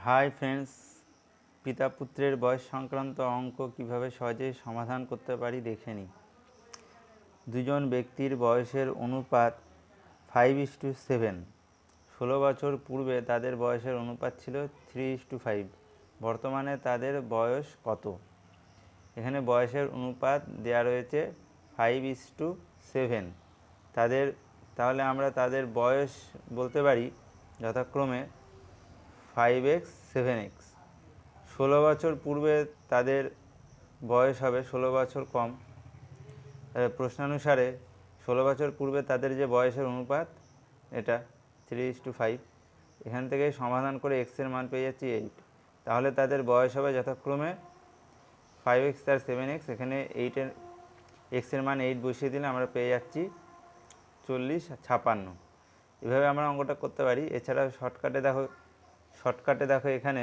Hi friends, পিতা পুত্রের বয়স সংক্রান্ত অঙ্ক কিভাবে সহজে সমাধান করতে পারি দেখে নিই। দুজন ব্যক্তির বয়সের অনুপাত 5:7। 16 বছর পূর্বে তাদের বয়সের অনুপাত ছিল 3:5। বর্তমানে তাদের বয়স কত? এখানে বয়সের অনুপাত দেয়া রয়েছে 5:7। তাহলে আমরা তাদের বয়স বলতে পারি যথাক্রমে 5x 7x। 16 বছর পূর্বে তাদের বয়স হবে 16 বছর কম। প্রশ্নানুসারে 16 বছর পূর্বে তাদের যে বয়সের অনুপাত এটা 3:5। এখান থেকে সমাধান করে x এর মান পেয়ে যাচ্ছি 8। তাহলে তাদের বয়স হবে যথাক্রমে 5x আর 7x। এখানে 8 x এর মান 8 বসিয়ে দিলে আমরা পেয়ে যাচ্ছি 40 আর 56। এভাবে আমরা অঙ্কটা করতে পারি। এছাড়া শর্টকাটে দেখো এখানে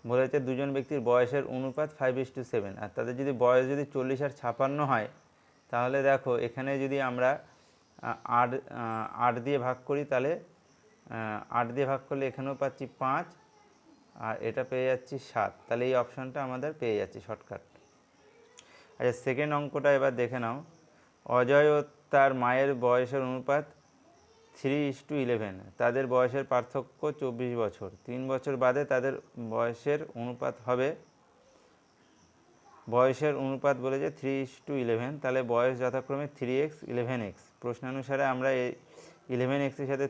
বলেছে দুজন ব্যক্তির বয়সের অনুপাত 5:7, আর তাদের যদি বয়স 40 আর 56 হয়, তাহলে দেখো এখানে যদি আমরা 8 দিয়ে ভাগ করি, তাহলে 8 দিয়ে ভাগ করলে এখানেও পাচ্ছি 5 আর এটা পেয়ে যাচ্ছি 7। তাহলে এই অপশানটা আমাদের পেয়ে যাচ্ছি শর্টকাট। আচ্ছা, সেকেন্ড অঙ্কটা এবার দেখে নাও। অজয় ও তার মায়ের বয়সের অনুপাত 3:11। তাদের বয়সের পার্থক্য 24 বছর। 3 বছর বাদে তাদের বয়সের অনুপাত হবে, বয়সের অনুপাত বলেছে 3:11। তাহলে বয়স যথাক্রমে 3x 11x। প্রশ্নানুসারে আমরা এই 11x এর সাথে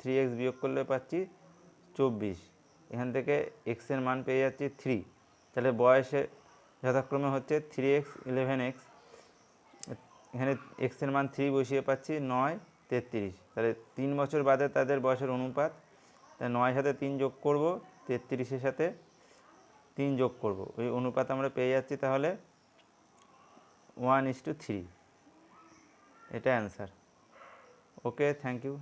3x বিয়োগ করলে পাচ্ছি 24। এখান থেকে x এর মান পেয়ে যাচ্ছি 3। তাহলে বয়সে যথাক্রমে হচ্ছে 3x 11x। এখানে x এর মান 3 বসিয়ে পাচ্ছি 9 33। তাহলে 3 বছর বাদে তাদের বয়সের অনুপাত, 9 সাথে 3 যোগ করব, 33-এর সাথে 3 যোগ করব, ওই অনুপাত আমরা পেয়ে যাচ্ছি তাহলে 1:3। এটা অ্যান্সার। Okay, thank you.